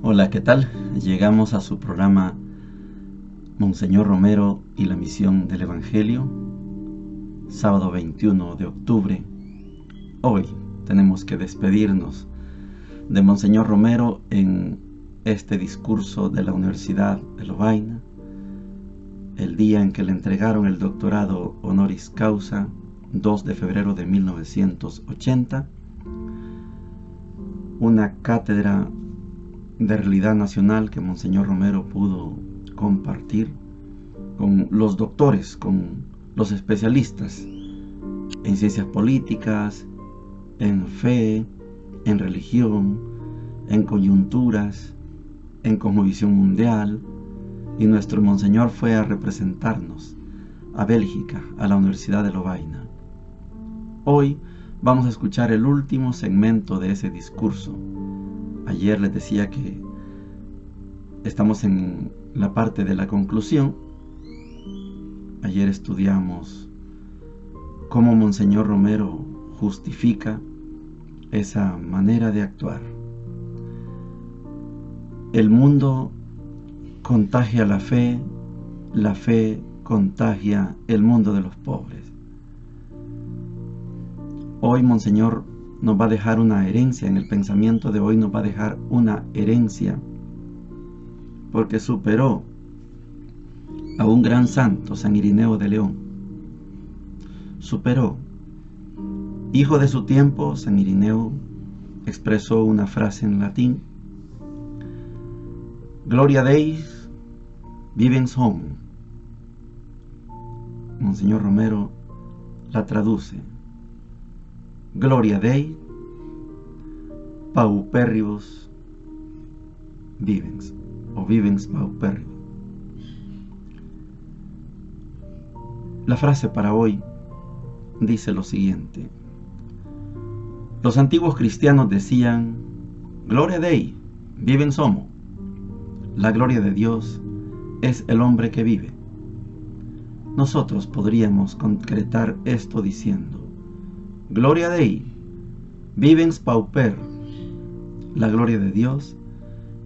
Hola, ¿qué tal? Llegamos a su programa Monseñor Romero y la misión del Evangelio, sábado 21 de octubre. Hoy tenemos que despedirnos de Monseñor Romero en este discurso de la Universidad de Lovaina, el día en que le entregaron el doctorado honoris causa, 2 de febrero de 1980, una cátedra de realidad nacional que Monseñor Romero pudo compartir con los doctores, con los especialistas en ciencias políticas, en fe, en religión, en coyunturas, en cosmovisión mundial, y nuestro Monseñor fue a representarnos a Bélgica, a la Universidad de Lovaina. Hoy vamos a escuchar el último segmento de ese discurso. Ayer les decía que estamos en la parte de la conclusión. Ayer estudiamos cómo Monseñor Romero justifica esa manera de actuar. El mundo contagia la fe contagia el mundo de los pobres. Hoy Monseñor nos va a dejar una herencia, en el pensamiento de hoy nos va a dejar una herencia, porque superó a un gran santo, San Irineo de León. Superó. Hijo de su tiempo, San Irineo expresó una frase en latín: Gloria Dei, vivens homo. Monseñor Romero la traduce: Gloria Dei, pauperribus vivens, o vivens pauperribus. La frase para hoy dice lo siguiente: los antiguos cristianos decían, Gloria Dei, vivens homo. La gloria de Dios es el hombre que vive. Nosotros podríamos concretar esto diciendo, Gloria Dei, vivens pauper. La gloria de Dios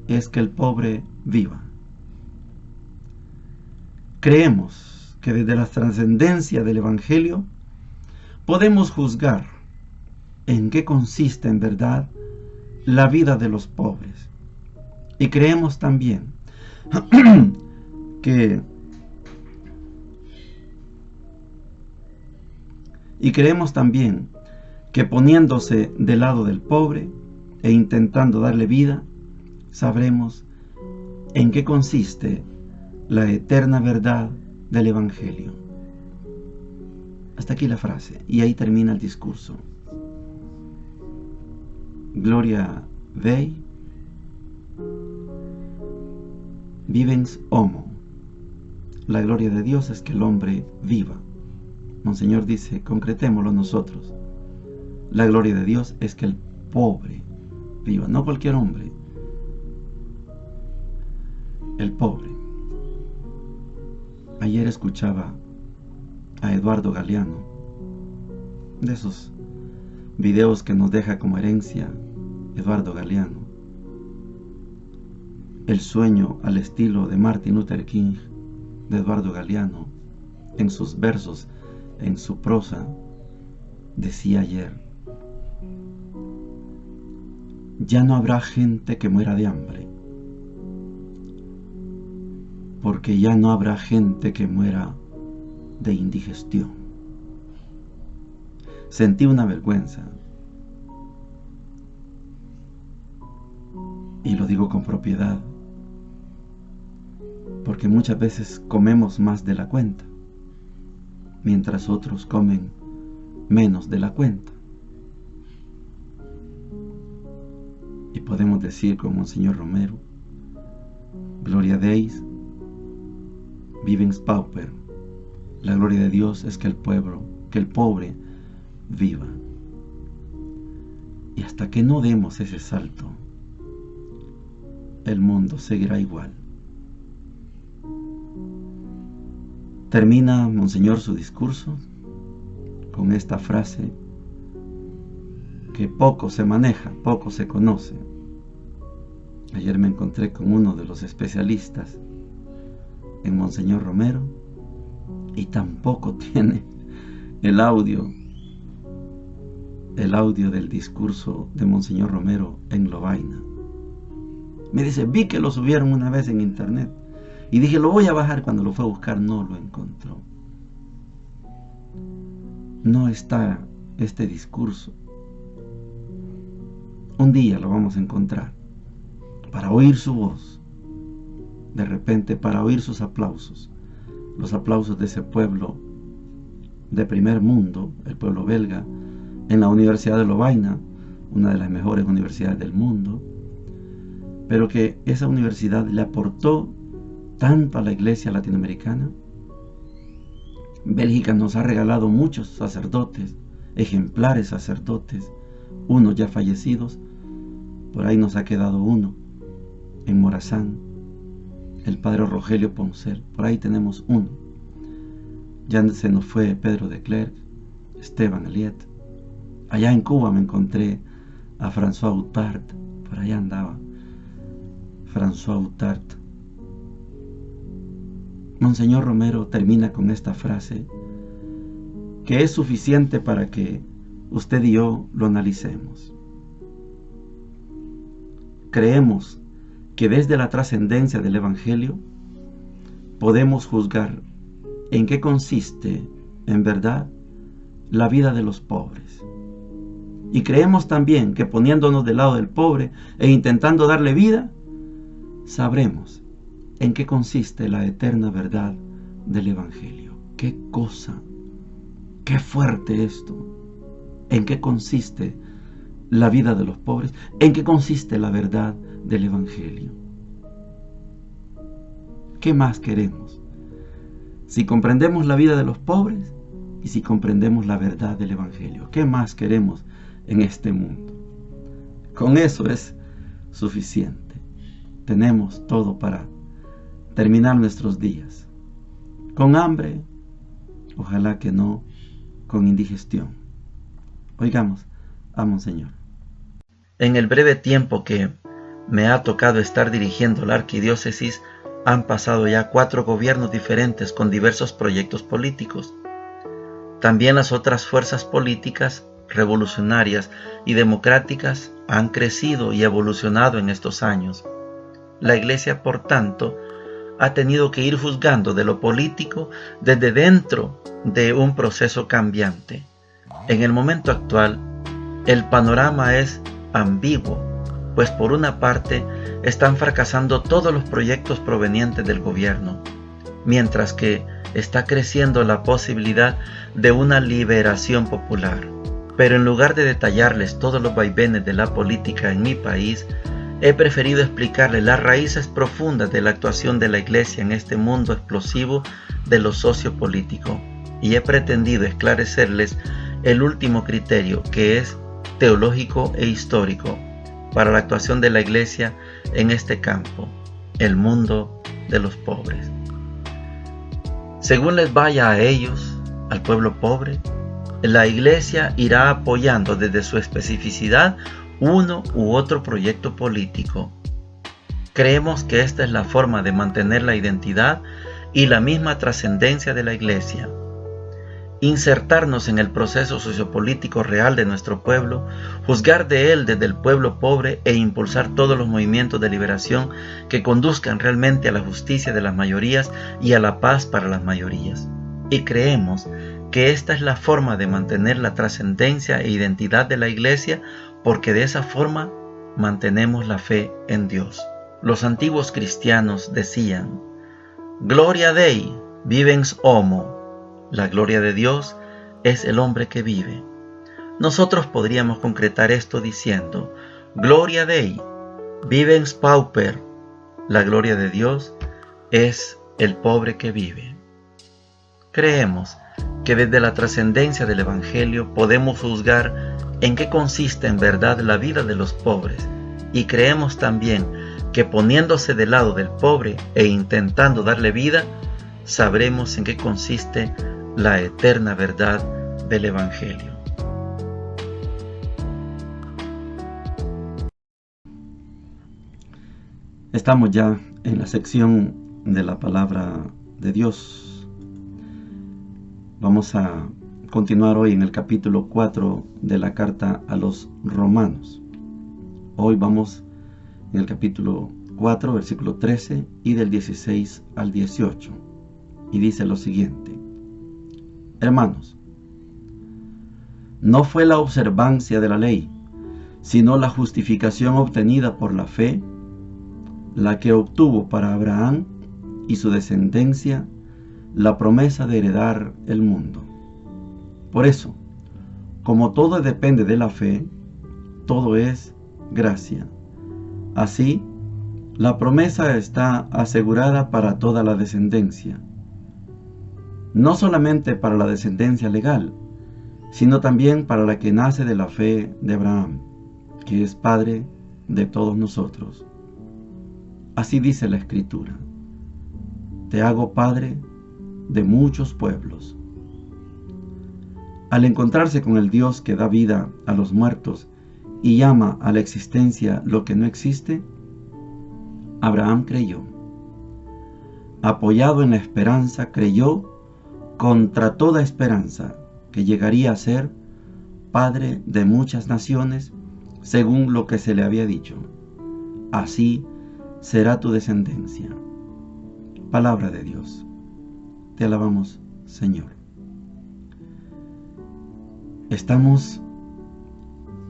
es que el pobre viva. Creemos que desde la trascendencia del Evangelio podemos juzgar en qué consiste en verdad la vida de los pobres. Y creemos también que poniéndose del lado del pobre e intentando darle vida, sabremos en qué consiste la eterna verdad del Evangelio. Hasta aquí la frase, y ahí termina el discurso. Gloria Dei, vivens homo. La gloria de Dios es que el hombre viva. Monseñor dice, concretémoslo nosotros. La gloria de Dios es que el pobre viva, no cualquier hombre. El pobre. Ayer escuchaba a Eduardo Galeano, de esos videos que nos deja como herencia Eduardo Galeano, el sueño al estilo de Martin Luther King, de Eduardo Galeano, en sus versos, en su prosa, decía ayer, ya no habrá gente que muera de hambre, porque ya no habrá gente que muera de indigestión. Sentí una vergüenza, y lo digo con propiedad, porque muchas veces comemos más de la cuenta, mientras otros comen menos de la cuenta. Y podemos decir como Monseñor Romero, Gloria Dei, vivens pauper. La gloria de Dios es que el pobre viva. Y hasta que no demos ese salto, el mundo seguirá igual. Termina Monseñor su discurso con esta frase que poco se maneja, poco se conoce. Ayer me encontré con uno de los especialistas en Monseñor Romero y tampoco tiene el audio del discurso de Monseñor Romero en Lovaina. Me dice, vi que lo subieron una vez en internet y dije, lo voy a bajar. Cuando lo fue a buscar no lo encontró. No está este discurso. Un día lo vamos a encontrar para oír su voz, de repente para oír sus aplausos, los aplausos de ese pueblo de primer mundo, el pueblo belga, en la Universidad de Lovaina, una de las mejores universidades del mundo, pero que esa universidad le aportó tanto a la iglesia latinoamericana. Bélgica nos ha regalado muchos sacerdotes, ejemplares sacerdotes, unos ya fallecidos, por ahí nos ha quedado uno, en Morazán, el padre Rogelio Poncel, por ahí tenemos uno. Ya se nos fue Pedro de Clerc, Esteban Aliet. Allá en Cuba me encontré a François Outard, por allá andaba François Outard. Monseñor Romero termina con esta frase que es suficiente para que usted y yo lo analicemos. Creemos que desde la trascendencia del Evangelio podemos juzgar en qué consiste, en verdad, la vida de los pobres. Y creemos también que poniéndonos del lado del pobre e intentando darle vida, sabremos en qué consiste la eterna verdad del Evangelio. ¡Qué cosa! ¡Qué fuerte esto! ¿En qué consiste la vida de los pobres? ¿En qué consiste la verdad del Evangelio? ¿Qué más queremos? Si comprendemos la vida de los pobres y si comprendemos la verdad del Evangelio, ¿qué más queremos en este mundo? Con eso es suficiente. Tenemos todo para terminar nuestros días. Con hambre, ojalá que no con indigestión. Oigamos a Monseñor. En el breve tiempo que me ha tocado estar dirigiendo la arquidiócesis, han pasado ya 4 gobiernos diferentes con diversos proyectos políticos. También las otras fuerzas políticas, revolucionarias y democráticas han crecido y evolucionado en estos años. La Iglesia, por tanto, ha tenido que ir juzgando de lo político desde dentro de un proceso cambiante. En el momento actual, el panorama es ambiguo, pues por una parte están fracasando todos los proyectos provenientes del gobierno, mientras que está creciendo la posibilidad de una liberación popular. Pero en lugar de detallarles todos los vaivenes de la política en mi país, he preferido explicarles las raíces profundas de la actuación de la Iglesia en este mundo explosivo de lo sociopolítico, y he pretendido esclarecerles el último criterio, que es teológico e histórico, para la actuación de la Iglesia en este campo, el mundo de los pobres. Según les vaya a ellos, al pueblo pobre, la Iglesia irá apoyando desde su especificidad uno u otro proyecto político. Creemos que esta es la forma de mantener la identidad y la misma trascendencia de la Iglesia. Insertarnos en el proceso sociopolítico real de nuestro pueblo, juzgar de él desde el pueblo pobre e impulsar todos los movimientos de liberación que conduzcan realmente a la justicia de las mayorías y a la paz para las mayorías. Y creemos que esta es la forma de mantener la trascendencia e identidad de la Iglesia, porque de esa forma mantenemos la fe en Dios. Los antiguos cristianos decían: Gloria Dei, vivens homo. La gloria de Dios es el hombre que vive. Nosotros podríamos concretar esto diciendo: Gloria Dei, vivens pauper. La gloria de Dios es el pobre que vive. Creemos que desde la trascendencia del Evangelio podemos juzgar en qué consiste en verdad la vida de los pobres, y creemos también que poniéndose del lado del pobre e intentando darle vida, sabremos en qué consiste la eterna verdad del Evangelio. Estamos ya en la sección de la palabra de Dios. Vamos a continuar hoy en el capítulo 4 de la carta a los Romanos. Hoy vamos en el capítulo 4, versículo 13 y del 16 al 18. Y dice lo siguiente: Hermanos, no fue la observancia de la ley, sino la justificación obtenida por la fe, la que obtuvo para Abraham y su descendencia la promesa de heredar el mundo. Por eso, como todo depende de la fe, todo es gracia. Así, la promesa está asegurada para toda la descendencia, no solamente para la descendencia legal, sino también para la que nace de la fe de Abraham, que es Padre de todos nosotros. Así dice la Escritura: te hago Padre de muchos pueblos. Al encontrarse con el Dios que da vida a los muertos y llama a la existencia lo que no existe, Abraham creyó. Apoyado en la esperanza, creyó contra toda esperanza que llegaría a ser padre de muchas naciones, según lo que se le había dicho: así será tu descendencia. Palabra de Dios. Te alabamos, Señor. Estamos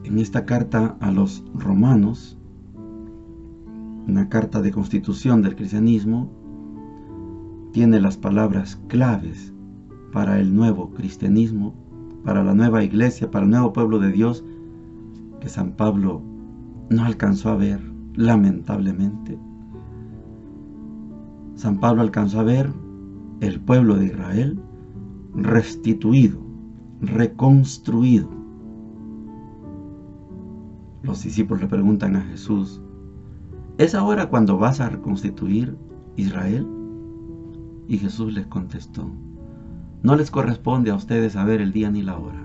en esta carta a los Romanos, una carta de constitución del cristianismo. Tiene las palabras claves para el nuevo cristianismo, para la nueva iglesia, para el nuevo pueblo de Dios, que San Pablo no alcanzó a ver, lamentablemente. San Pablo alcanzó a ver el pueblo de Israel restituido, reconstruido. Los discípulos le preguntan a Jesús: ¿es ahora cuando vas a reconstituir Israel? Y Jesús les contestó: no les corresponde a ustedes saber el día ni la hora.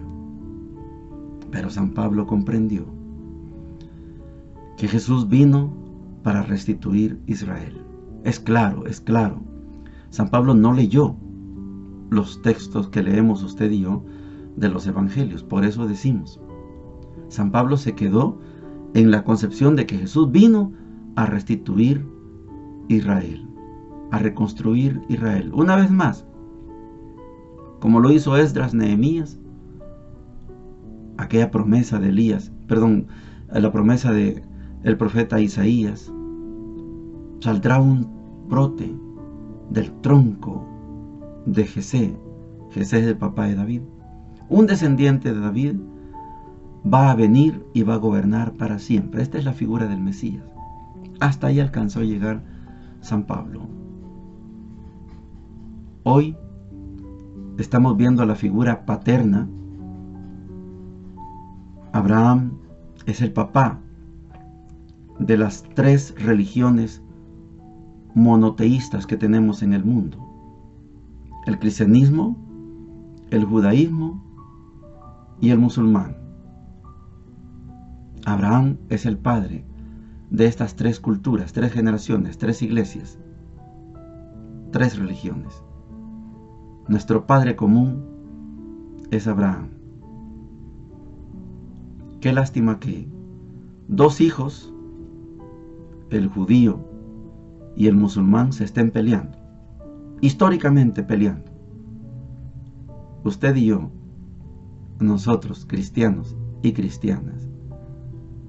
Pero San Pablo comprendió que Jesús vino para restituir Israel. Es claro, es claro. San Pablo no leyó los textos que leemos usted y yo de los evangelios. Por eso decimos, San Pablo se quedó en la concepción de que Jesús vino a restituir Israel, a reconstruir Israel. Una vez más, como lo hizo Esdras, Nehemías, aquella promesa de Elías, la promesa de el profeta Isaías: saldrá un brote del tronco de Jesé. Jesé es el papá de David. Un descendiente de David va a venir y va a gobernar para siempre. Esta es la figura del Mesías. Hasta ahí alcanzó a llegar San Pablo. Hoy estamos viendo la figura paterna. Abraham es el papá de las tres religiones monoteístas que tenemos en el mundo: el cristianismo, el judaísmo y el musulmán. Abraham es el padre de estas tres culturas, tres generaciones, tres iglesias, tres religiones. Nuestro padre común es Abraham. Qué lástima que dos hijos, el judío y el musulmán, se estén peleando, históricamente peleando. Usted y yo, nosotros, cristianos y cristianas,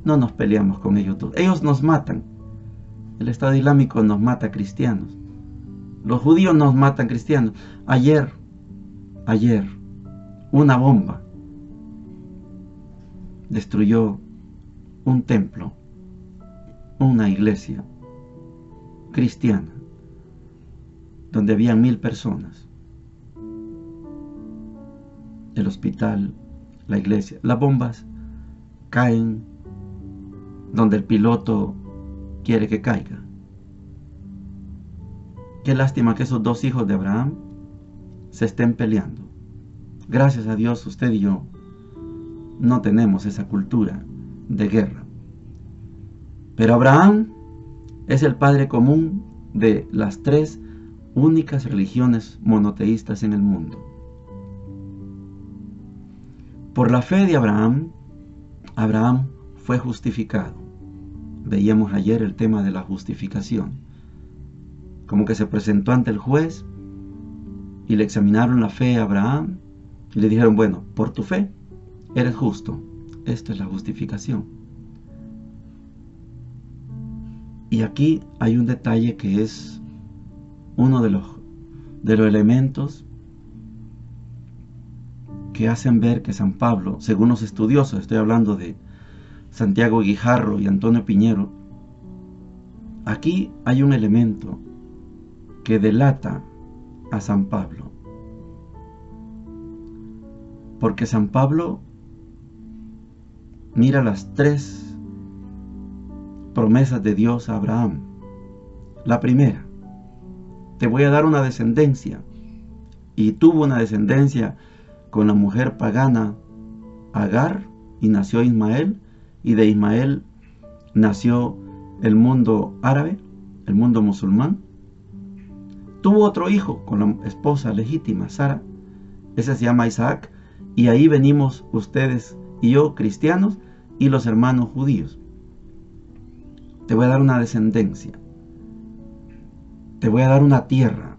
no nos peleamos con ellos dos. Ellos nos matan. El Estado Islámico nos mata a cristianos. Los judíos nos matan cristianos. Ayer, una bomba destruyó un templo, una iglesia cristiana, donde habían 1000 personas. El hospital, la iglesia. Las bombas caen donde el piloto quiere que caiga. Qué lástima que esos dos hijos de Abraham se estén peleando. Gracias a Dios, usted y yo no tenemos esa cultura de guerra. Pero Abraham Es el padre común de las 3 únicas religiones monoteístas en el mundo. Por la fe de Abraham, Abraham fue justificado. Veíamos ayer el tema de la justificación. Como que se presentó ante el juez y le examinaron la fe a Abraham y le dijeron, bueno, por tu fe eres justo. Esto es la justificación. Y aquí hay un detalle que es uno de los elementos que hacen ver que San Pablo, según los estudiosos, estoy hablando de Santiago Guijarro y Antonio Piñero, aquí hay un elemento que delata a San Pablo. Porque San Pablo mira las 3 promesas de Dios a Abraham. La primera, te voy a dar una descendencia. Y tuvo una descendencia con la mujer pagana Agar, y nació Ismael, y de Ismael nació el mundo árabe, el mundo musulmán. Tuvo otro hijo con la esposa legítima, Sara, ese se llama Isaac, y ahí venimos ustedes y yo, cristianos, y los hermanos judíos. Te voy a dar una descendencia, te voy a dar una tierra,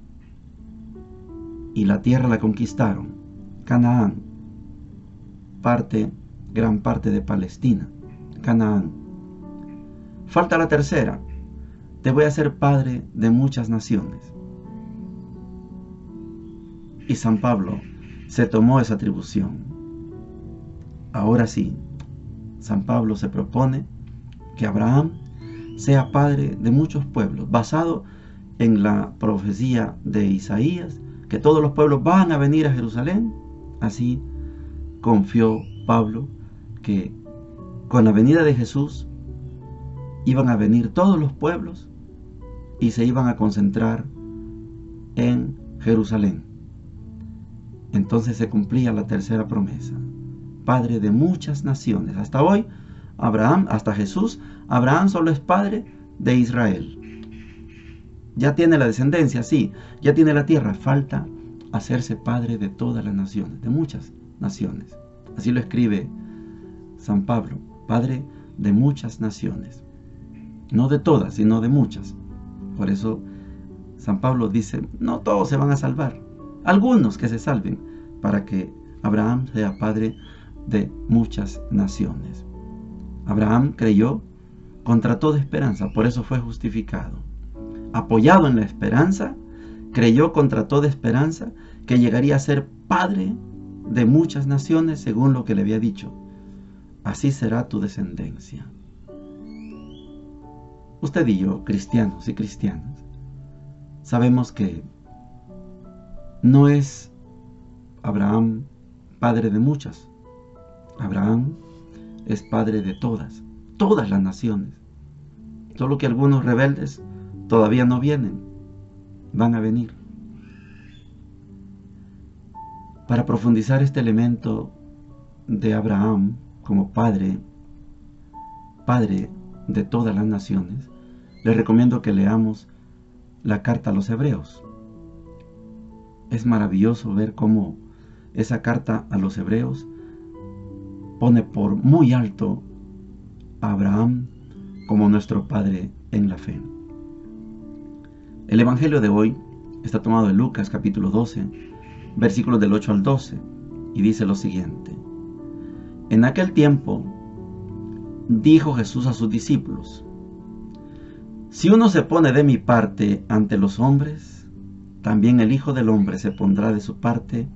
y la tierra la conquistaron, Canaán, gran parte de Palestina, Canaán. Falta la tercera, te voy a hacer padre de muchas naciones. Y San Pablo se tomó esa atribución. Ahora sí, San Pablo se propone que Abraham sea padre de muchos pueblos, basado en la profecía de Isaías, que todos los pueblos van a venir a Jerusalén. Así confió Pablo que con la venida de Jesús iban a venir todos los pueblos y se iban a concentrar en Jerusalén. Entonces se cumplía la tercera promesa, padre de muchas naciones. Hasta hoy, Abraham, hasta Jesús, Abraham solo es padre de Israel. Ya tiene la descendencia, sí, ya tiene la tierra, falta hacerse padre de todas las naciones, de muchas naciones. Así lo escribe San Pablo, padre de muchas naciones. No de todas, sino de muchas. Por eso San Pablo dice, no todos se van a salvar, algunos que se salven, para que Abraham sea padre de muchas naciones. Abraham creyó contra toda esperanza, por eso fue justificado. Apoyado en la esperanza, creyó contra toda esperanza que llegaría a ser padre de muchas naciones, según lo que le había dicho. Así será tu descendencia. Usted y yo, cristianos y cristianas, sabemos que no es Abraham padre de muchas. Abraham es padre de todas las naciones. Solo que algunos rebeldes todavía no vienen, van a venir. Para profundizar este elemento de Abraham como padre de todas las naciones, les recomiendo que leamos la carta a los Hebreos. Es maravilloso ver cómo esa carta a los Hebreos pone por muy alto a Abraham como nuestro padre en la fe. El evangelio de hoy está tomado de Lucas capítulo 12, versículos del 8 al 12, y dice lo siguiente: En aquel tiempo dijo Jesús a sus discípulos: Si uno se pone de mi parte ante los hombres, también el Hijo del Hombre se pondrá de su parte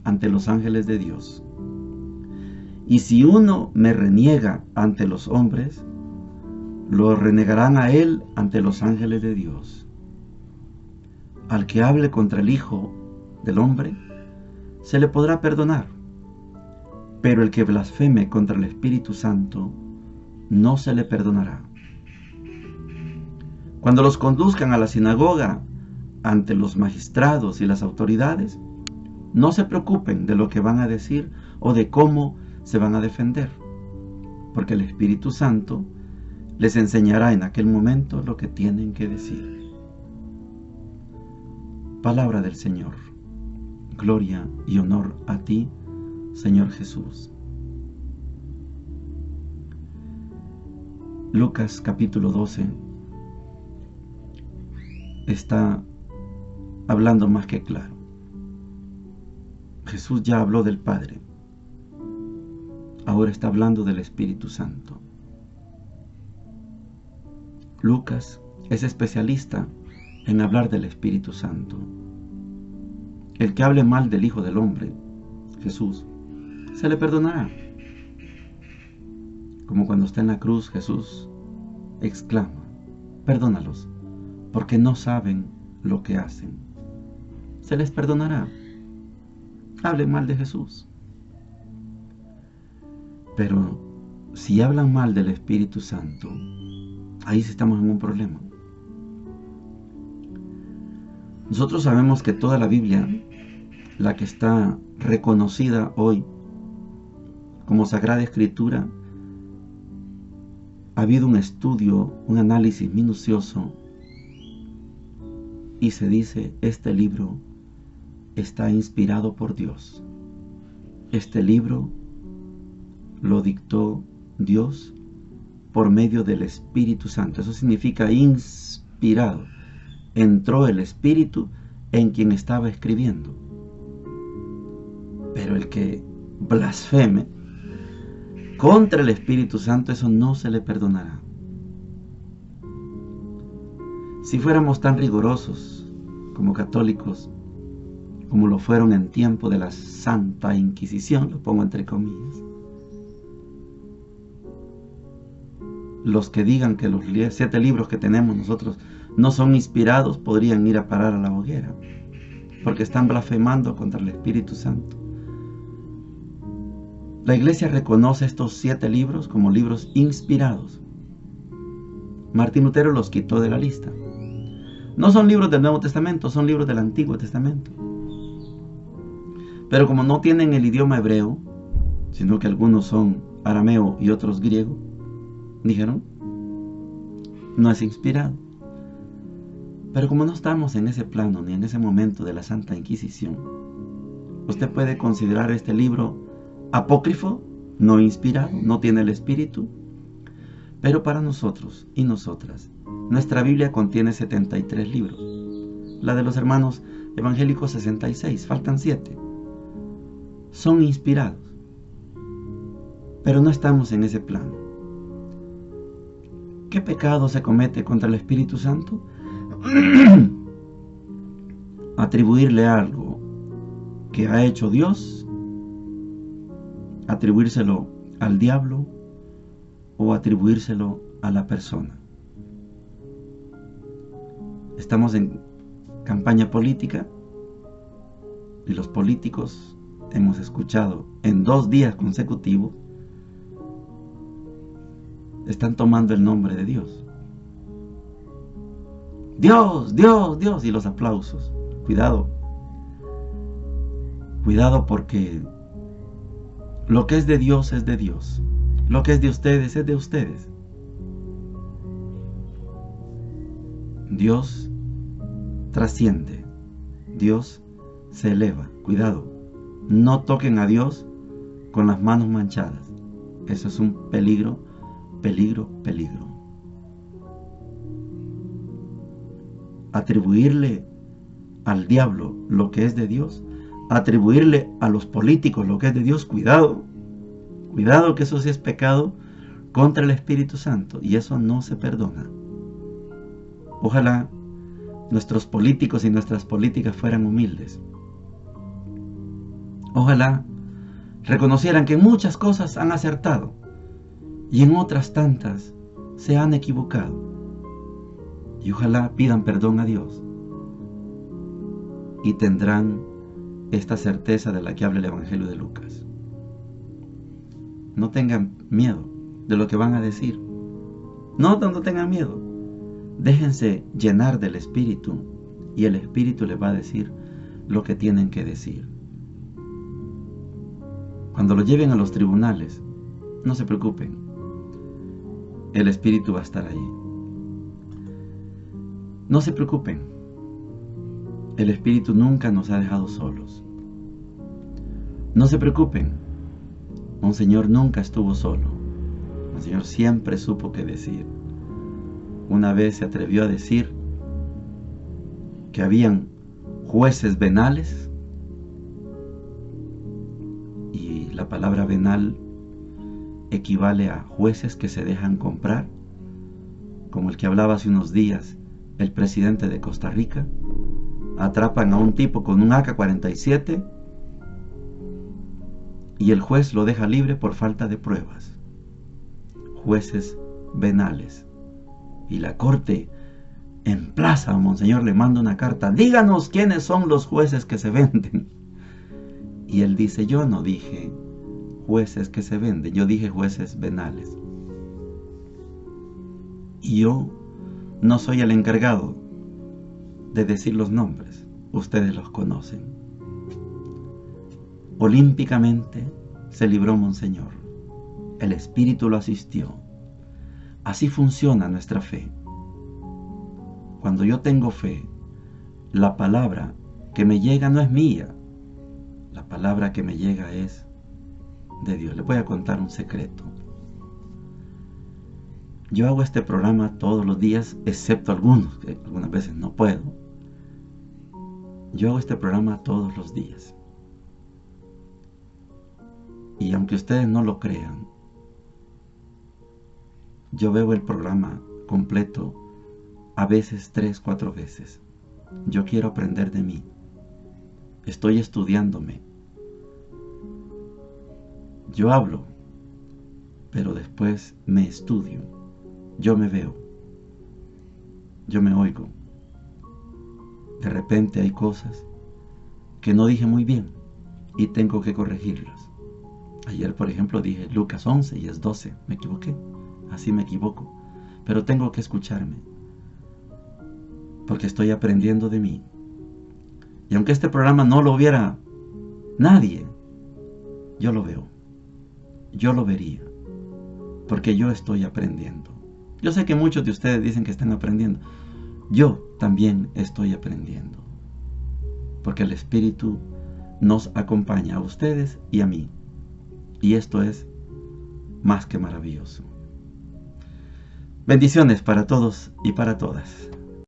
ante los ángeles de Dios. Y si uno me reniega ante los hombres, lo renegarán a él ante los ángeles de Dios. Al que hable contra el Hijo del Hombre, se le podrá perdonar, pero el que blasfeme contra el Espíritu Santo, no se le perdonará. Cuando los conduzcan a la sinagoga ante los magistrados y las autoridades, no se preocupen de lo que van a decir o de cómo se van a defender, porque el Espíritu Santo les enseñará en aquel momento lo que tienen que decir. Palabra del Señor. Gloria y honor a ti, Señor Jesús. Lucas capítulo 12 está hablando más que claro. Jesús ya habló del Padre. Ahora está hablando del Espíritu Santo. Lucas es especialista en hablar del Espíritu Santo. El que hable mal del Hijo del Hombre, Jesús, se le perdonará. Como cuando está en la cruz, Jesús exclama: perdónalos, porque no saben lo que hacen. Se les perdonará. Hablen mal de Jesús. Pero si hablan mal del Espíritu Santo, ahí sí estamos en un problema. Nosotros sabemos que toda la Biblia, la que está reconocida hoy como Sagrada Escritura, ha habido un estudio, un análisis minucioso, y se dice: este libro está inspirado por Dios. Este libro lo dictó Dios por medio del Espíritu Santo. Eso significa inspirado. Entró el Espíritu en quien estaba escribiendo. Pero el que blasfeme contra el Espíritu Santo, eso no se le perdonará. Si fuéramos tan rigurosos como católicos, como lo fueron en tiempo de la Santa Inquisición, lo pongo entre comillas, los que digan que los 7 libros que tenemos nosotros no son inspirados podrían ir a parar a la hoguera, porque están blasfemando contra el Espíritu Santo. La Iglesia reconoce estos 7 libros como libros inspirados. Martín Lutero los quitó de la lista. No son libros del Nuevo Testamento, son libros del Antiguo Testamento. Pero como no tienen el idioma hebreo, sino que algunos son arameo y otros griego, dijeron: no es inspirado. Pero como no estamos en ese plano ni en ese momento de la Santa Inquisición, usted puede considerar este libro apócrifo, no inspirado, no tiene el Espíritu. Pero para nosotros y nosotras, nuestra Biblia contiene 73 libros. La de los hermanos evangélicos 66, faltan 7. Son inspirados, pero no estamos en ese plano. ¿Qué pecado se comete contra el Espíritu Santo? Atribuirle algo que ha hecho Dios, atribuírselo al diablo o atribuírselo a la persona. Estamos en campaña política y los políticos hemos escuchado en 2 días consecutivos están tomando el nombre de Dios. Dios, Dios, Dios, y los aplausos. Cuidado. Cuidado, porque lo que es de Dios es de Dios. Lo que es de ustedes es de ustedes. Dios trasciende. Dios se eleva. Cuidado. No toquen a Dios con las manos manchadas. Eso es un peligro, peligro, peligro. Atribuirle al diablo lo que es de Dios, atribuirle a los políticos lo que es de Dios, cuidado. Cuidado, que eso sí es pecado contra el Espíritu Santo, y eso no se perdona. Ojalá nuestros políticos y nuestras políticas fueran humildes. Ojalá reconocieran que en muchas cosas han acertado y en otras tantas se han equivocado. Y ojalá pidan perdón a Dios y tendrán esta certeza de la que habla el Evangelio de Lucas. No tengan miedo de lo que van a decir. No tengan miedo. Déjense llenar del Espíritu y el Espíritu les va a decir lo que tienen que decir. Cuando lo lleven a los tribunales, no se preocupen. el Espíritu va a estar ahí. No se preocupen, el Espíritu nunca nos ha dejado solos. No se preocupen, Monseñor nunca estuvo solo. Monseñor siempre supo qué decir. Una vez se atrevió a decir que habían jueces venales, y la palabra venal equivale a jueces que se dejan comprar, como el que hablaba hace unos días el presidente de Costa Rica. Atrapan a un tipo con un AK-47 y el juez lo deja libre por falta de pruebas. Jueces venales. Y la corte en plaza, Monseñor le manda una carta: díganos quiénes son los jueces que se venden. Y él dice: yo no dije jueces que se venden, yo dije jueces venales. Y yo no soy el encargado de decir los nombres, ustedes los conocen. Olímpicamente se libró Monseñor, el Espíritu lo asistió. Así funciona nuestra fe. Cuando yo tengo fe, la palabra que me llega no es mía, la palabra que me llega es de Dios. Les voy a contar un secreto. Yo hago este programa todos los días, excepto algunos, que algunas veces no puedo. Yo hago este programa todos los días. Y aunque ustedes no lo crean, yo veo el programa completo a veces 3, 4 veces. Yo quiero aprender de mí. Estoy estudiándome. Yo hablo, pero después me estudio. Yo me veo. Yo me oigo. De repente hay cosas que no dije muy bien y tengo que corregirlas. Ayer, por ejemplo, dije Lucas 11 y es 12. Me equivoqué. Así me equivoco. Pero tengo que escucharme, porque estoy aprendiendo de mí. Y aunque este programa no lo viera nadie, yo lo veo. Yo lo vería, porque yo estoy aprendiendo. Yo sé que muchos de ustedes dicen que están aprendiendo. Yo también estoy aprendiendo, porque el Espíritu nos acompaña a ustedes y a mí. Y esto es más que maravilloso. Bendiciones para todos y para todas.